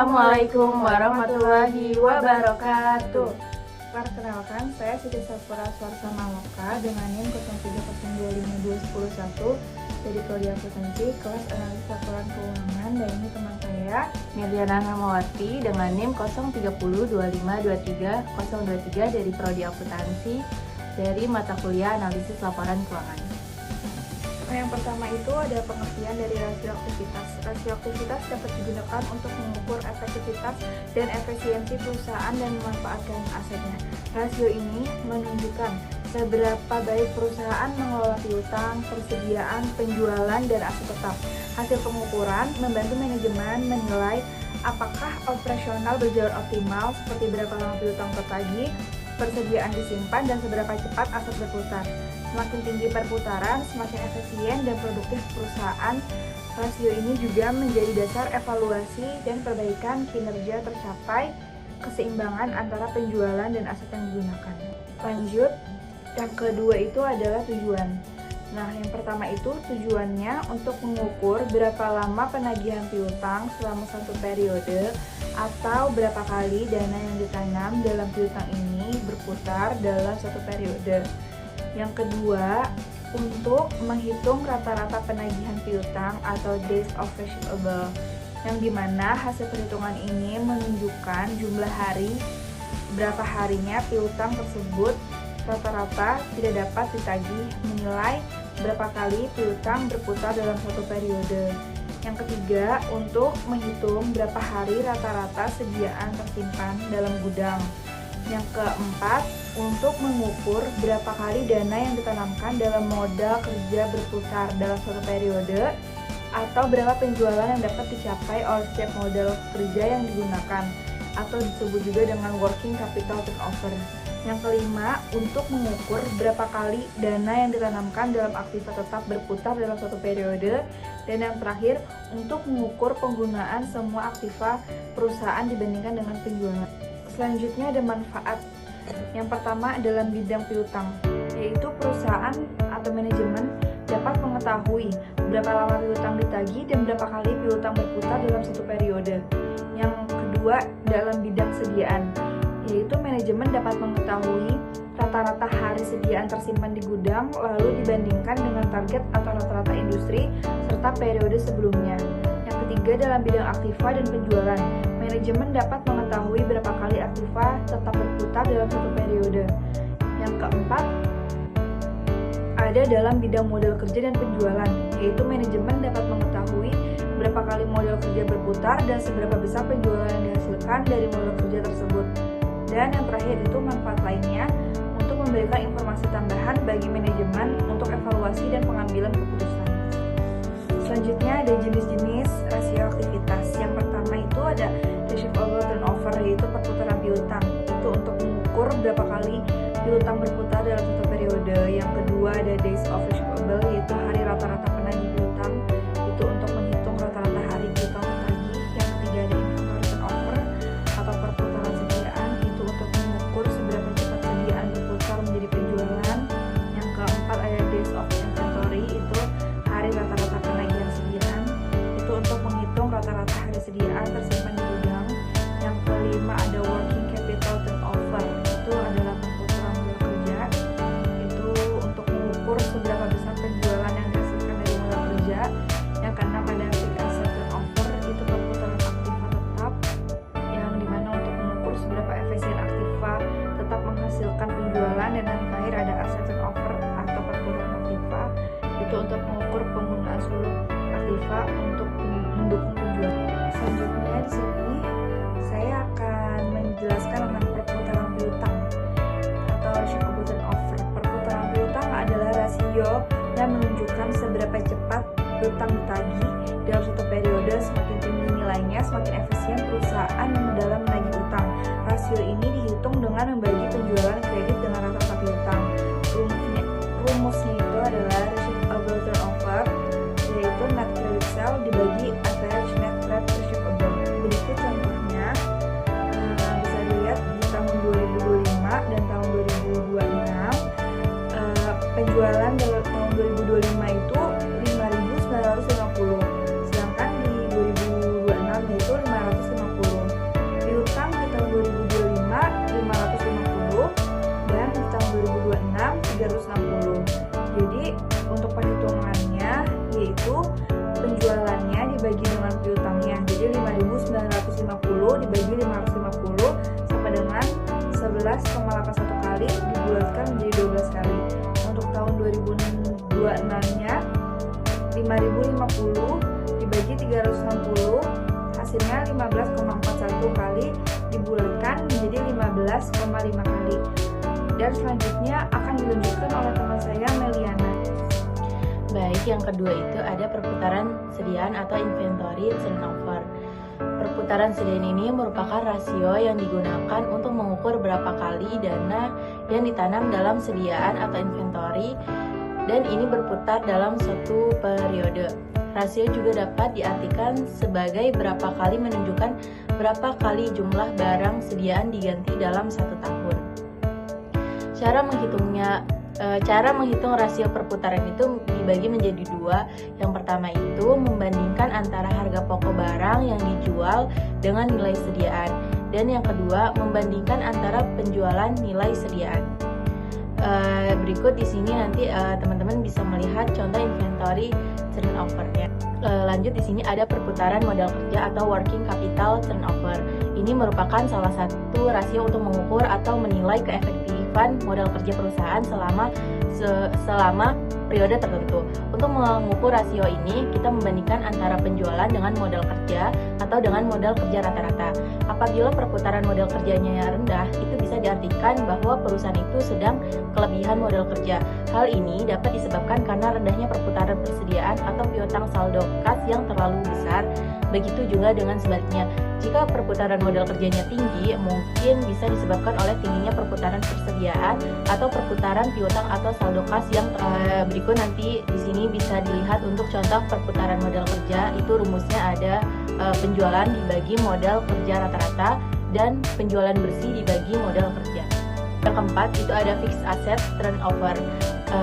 Assalamualaikum warahmatullahi wabarakatuh. Perkenalkan, saya Siti Safura Swarsa Maloka dengan NIM 03025211 dari Prodi Akuntansi kelas Analis Laporan Keuangan, dan ini teman saya Meliana Ramawati dengan NIM 0302523023 dari Prodi Akuntansi dari mata kuliah Analisis Laporan Keuangan. Yang pertama itu ada pengertian dari rasio aktivitas. Rasio aktivitas dapat digunakan untuk mengukur efektivitas dan efisiensi perusahaan dan memanfaatkan asetnya. Rasio ini menunjukkan seberapa baik perusahaan mengelola piutang, persediaan, penjualan, dan aset tetap. Hasil pengukuran membantu manajemen menilai apakah operasional berjalan optimal, seperti berapa lama piutang tertagih, persediaan disimpan, dan seberapa cepat aset berputar. Semakin tinggi perputaran, semakin efisien dan produktif perusahaan. Rasio ini juga menjadi dasar evaluasi dan perbaikan kinerja tercapai keseimbangan antara penjualan dan aset yang digunakan. Lanjut, yang kedua itu adalah tujuan. Nah, yang pertama itu tujuannya untuk mengukur berapa lama penagihan piutang selama satu periode atau berapa kali dana yang ditanam dalam piutang ini berputar dalam satu periode. Yang kedua, untuk menghitung rata-rata penagihan piutang atau days of receivable, yang dimana hasil perhitungan ini menunjukkan jumlah hari, berapa harinya piutang tersebut rata-rata tidak dapat ditagih, menilai berapa kali piutang berputar dalam satu periode. Yang ketiga, untuk menghitung berapa hari rata-rata sediaan tersimpan dalam gudang. Yang keempat, untuk mengukur berapa kali dana yang ditanamkan dalam modal kerja berputar dalam suatu periode, atau berapa penjualan yang dapat dicapai oleh setiap modal kerja yang digunakan, atau disebut juga dengan working capital turnover. Yang kelima, untuk mengukur berapa kali dana yang ditanamkan dalam aktiva tetap berputar dalam suatu periode. Dan yang terakhir, untuk mengukur penggunaan semua aktiva perusahaan dibandingkan dengan penjualan. Selanjutnya ada manfaat. Yang pertama dalam bidang piutang, yaitu perusahaan atau manajemen dapat mengetahui berapa lama piutang ditagih dan berapa kali piutang berputar dalam satu periode. Yang kedua dalam bidang sediaan, yaitu manajemen dapat mengetahui rata-rata hari sediaan tersimpan di gudang lalu dibandingkan dengan target atau rata-rata industri serta periode sebelumnya. Yang ketiga dalam bidang aktiva dan penjualan, manajemen dapat mengetahui berapa kali aktiva tetap berputar dalam satu periode. Yang keempat, ada dalam bidang modal kerja dan penjualan, yaitu manajemen dapat mengetahui berapa kali modal kerja berputar dan seberapa besar penjualan yang dihasilkan dari modal kerja tersebut. Dan yang terakhir itu manfaat lainnya untuk memberikan informasi tambahan bagi manajemen untuk evaluasi dan pengambilan keputusan. Selanjutnya ada jenis-jenis rasio aktivitas. Yang pertama itu ada receivable turnover, yaitu perputaran piutang. Itu untuk mengukur berapa kali piutang berputar dalam satu periode. Yang kedua ada days of receivable, yaitu hari rata-rata penagih piutang. Itu untuk menghitung rata-rata hari piutang tertagih. Yang ketiga ada inventory turnover atau perputaran sediaan. Itu untuk mengukur seberapa cepat sediaan berputar menjadi penjualan. Yang keempat ada days of inventory, itu hari rata-rata penagihan sediaan. Itu untuk menghitung rata-rata hari sediaan tersimpan di gudang. Yang kelima ada working capital turnover, itu adalah perputaran modal kerja. Itu untuk mengukur seberapa besar penjualan yang dihasilkan dari modal kerja. Yang keenam ada fixed asset turnover, itu perputaran aktiva tetap, yang dimana untuk mengukur seberapa efisien aktiva tetap menghasilkan penjualan. Dan yang terakhir ada asset turnover atau perputaran aktiva, itu untuk mengukur penggunaan seluruh aktiva untuk mendukung penjualan. Selanjutnya di sini saya akan menjelaskan tentang perputaran piutang atau receivable turnover. Perputaran piutang adalah rasio yang menunjukkan seberapa cepat piutang ditagih dalam satu periode. Semakin tinggi nilainya, semakin efisien perusahaan dalam menagih utang. Rasio ini dihitung dengan membagi penjualan kredit dengan rata-rata piutang. Rumusnya itu adalah receivable turnover, yaitu net credit sale dibagi average net trade receivable. Berikut contohnya, bisa dilihat di tahun 2025 dan tahun 2026. Penjualan dalam tahun 2025 itu 5.950, sedangkan di 2026 yaitu 550. 26-nya 5.050 dibagi 360, hasilnya 15,41 kali dibulatkan menjadi 15,5 kali. Dan selanjutnya akan dilanjutkan oleh teman saya Meliana. Baik, yang kedua itu ada perputaran sediaan atau inventory turnover. Perputaran sediaan ini merupakan rasio yang digunakan untuk mengukur berapa kali dana yang ditanam dalam sediaan atau inventory, dan ini berputar dalam suatu periode. Rasio juga dapat diartikan sebagai berapa kali menunjukkan berapa kali jumlah barang sediaan diganti dalam satu tahun. Cara menghitung rasio perputaran itu dibagi menjadi dua. Yang pertama itu membandingkan antara harga pokok barang yang dijual dengan nilai sediaan, dan yang kedua membandingkan antara penjualan nilai sediaan. Berikut di sini nanti teman-teman bisa melihat contoh inventory turnover-nya. Lanjut di sini ada perputaran modal kerja atau working capital turnover. Ini merupakan salah satu rasio untuk mengukur atau menilai keefektifan modal kerja perusahaan selama periode tertentu. Untuk mengukur rasio ini, kita membandingkan antara penjualan dengan modal kerja atau dengan modal kerja rata-rata. Apabila perputaran modal kerjanya rendah, itu bisa diartikan bahwa perusahaan itu sedang kelebihan modal kerja. Hal ini dapat disebabkan karena rendahnya perputaran persediaan atau piutang saldo kas yang terlalu besar. Begitu juga dengan sebaliknya. Jika perputaran modal kerjanya tinggi, mungkin bisa disebabkan oleh tingginya perputaran persediaan atau perputaran piutang atau saldo kas yang berikut nanti di sini bisa dilihat untuk contoh perputaran modal kerja. Itu rumusnya ada penjualan dibagi modal kerja rata-rata dan penjualan bersih dibagi modal kerja. Yang keempat itu ada fixed asset turnover.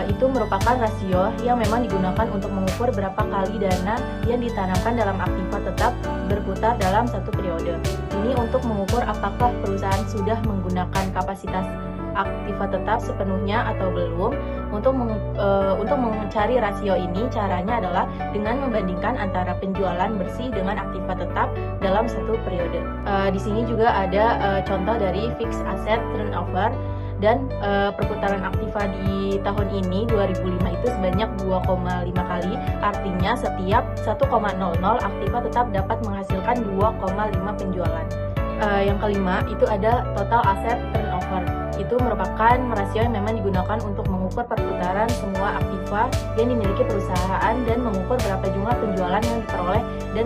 Itu merupakan rasio yang memang digunakan untuk mengukur berapa kali dana yang ditanamkan dalam aktiva tetap berputar dalam satu periode. Ini untuk mengukur apakah perusahaan sudah menggunakan kapasitas aktiva tetap sepenuhnya atau belum. Untuk mencari rasio ini, caranya adalah dengan membandingkan antara penjualan bersih dengan aktiva tetap dalam satu periode. Di sini juga ada contoh dari fixed asset turnover. Dan perputaran aktiva di tahun ini 2005 itu sebanyak 2,5 kali. Artinya setiap 1,00 aktiva tetap dapat menghasilkan 2,5 penjualan. Yang kelima itu ada total asset turnover. Itu merupakan rasio yang memang digunakan untuk mengukur perputaran semua aktiva yang dimiliki perusahaan dan mengukur berapa jumlah penjualan yang diperoleh dan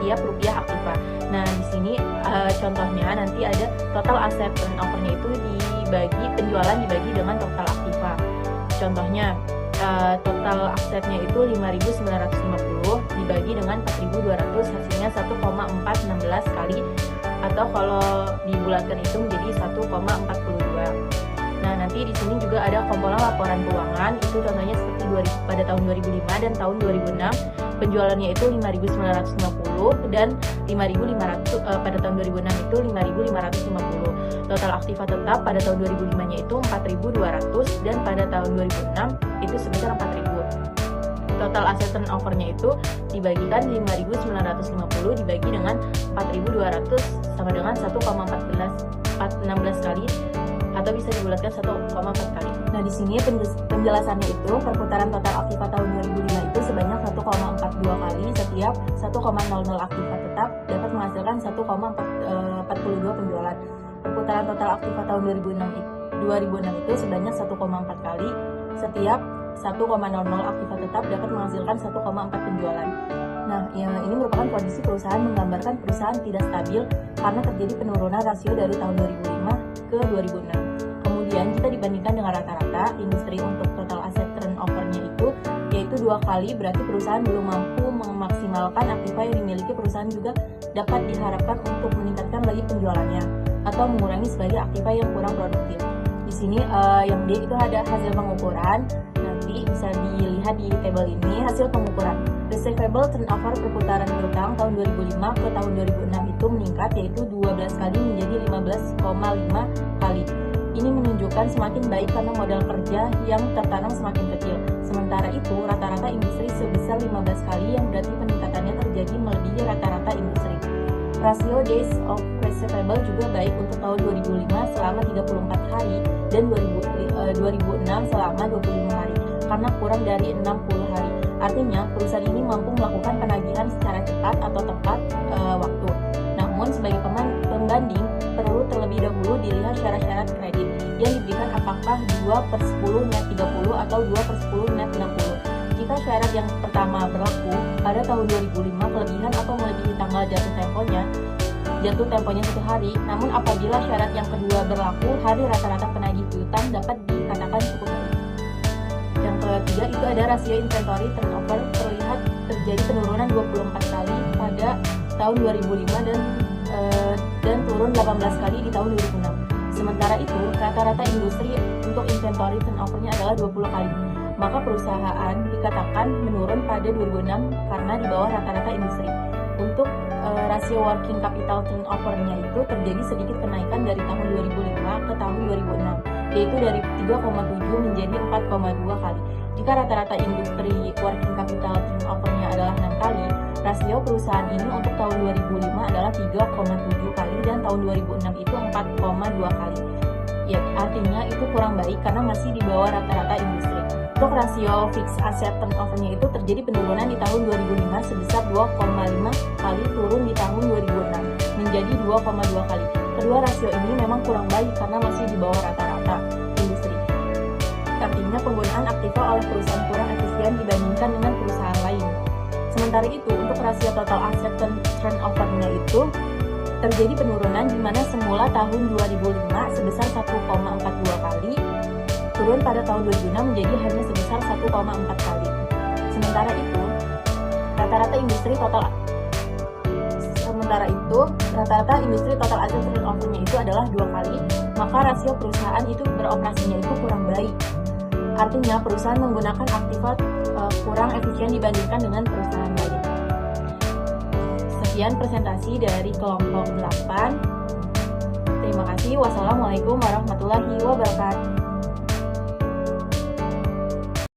tiap rupiah aktiva. Nah, di sini contohnya nanti ada total asset turnover-nya itu penjualan dibagi dengan total aktiva. Contohnya total asetnya itu 5.950 dibagi dengan 4.200, hasilnya 1,416 kali, atau kalau dibulatkan itu menjadi 1,42. Nah, nanti di sini juga ada komponen laporan keuangan. Itu contohnya seperti pada tahun 2005 dan tahun 2006 penjualannya itu 5.950 dan 5.500 pada tahun 2006 itu 5.550. Total aktiva tetap pada tahun 2005-nya itu 4.200 dan pada tahun 2006 itu sebesar 4.000. Total aset turnover-nya itu dibagikan 5.950 dibagi dengan 4.200 sama dengan 1,416 kali, atau bisa dibulatkan 1,4 kali. Nah, di sini penjelasannya itu perputaran total aktiva tahun 2005 itu sebanyak 1,42 kali. Setiap 1,00 aktiva tetap dapat menghasilkan 1,42 penjualan. Perputaran total aktiva tahun 2006 itu sebanyak 1,4 kali. Setiap 1,00 aktiva tetap dapat menghasilkan 1,4 penjualan. Nah, ini merupakan kondisi perusahaan menggambarkan perusahaan tidak stabil karena terjadi penurunan rasio dari tahun 2005 ke 2006. Kemudian jika dibandingkan dengan rata-rata industri untuk total aset turnover-nya itu yaitu 2 kali, berarti perusahaan belum mampu memaksimalkan aktiva yang dimiliki perusahaan. Juga dapat diharapkan untuk meningkatkan lagi penjualannya atau mengurangi sebagai aktiva yang kurang produktif. Di sini yang D itu ada hasil pengukuran. Nanti bisa dilihat di tabel ini hasil pengukuran. Receivable turnover perputaran piutang tahun 2005 ke tahun 2006 itu meningkat, yaitu 12 kali menjadi 15,5 kali. Ini menunjukkan semakin baik karena modal kerja yang tertanam semakin kecil. Sementara itu, rata-rata industri sebesar 15 kali, yang berarti peningkatannya terjadi melebihi rata-rata industri. Rasio days of receivable juga baik untuk tahun 2005 selama 34 hari dan 2006 selama 25 hari. karena kurang dari 60 hari. Artinya, perusahaan ini mampu melakukan penagihan secara cepat atau tepat waktu. Namun, sebagai pembanding, perlu terlebih dahulu dilihat syarat-syarat kredit yang diberikan, apakah 2/10 net 30 atau 2/10 net 60. Jika syarat yang pertama berlaku pada tahun 2005, kelebihan atau melebihi tanggal jatuh temponya 1 hari. Namun apabila syarat yang kedua berlaku, hari rata-rata penagih piutang dapat dikatakan cukup baik. Yang ketiga itu ada rasio inventory turnover, terlihat terjadi penurunan 24 kali pada tahun 2005 dan turun 18 kali di tahun 2006. Sementara itu, rata-rata industri untuk inventory turnover-nya adalah 20 kali. Maka perusahaan dikatakan menurun pada 2006 karena di bawah rata-rata industri. Untuk rasio working capital turnover-nya itu terjadi sedikit kenaikan dari tahun 2005 ke tahun 2006, yaitu dari 3,7 menjadi 4,2 kali. Jika rata-rata industri working capital turnover-nya adalah 6 kali, rasio perusahaan ini untuk tahun 2005 adalah 3,7 kali dan tahun 2006 itu 4,2 kali. Ya, artinya itu kurang baik karena masih di bawah rata-rata industri. Untuk rasio fixed asset turnover-nya itu terjadi penurunan di tahun 2005 sebesar 2,5 kali, turun di tahun 2006 menjadi 2,2 kali. Kedua rasio ini memang kurang baik karena masih di bawah rata-rata industri. Artinya penggunaan aktiva oleh perusahaan kurang efisien dibandingkan dengan perusahaan lain. Sementara itu, untuk rasio total asset turnover-nya itu terjadi penurunan di mana semula tahun 2005 sebesar 1,42 kali, turun pada tahun 2006 menjadi hanya sebesar 1,4 kali. Sementara itu, rata-rata industri total asset turnover-nya itu adalah 2 kali, maka rasio perusahaan itu beroperasinya itu kurang baik. Artinya perusahaan menggunakan aktiva kurang efisien dibandingkan dengan perusahaan lain. Sekian presentasi dari kelompok 8. Terima kasih. Wassalamualaikum warahmatullahi wabarakatuh.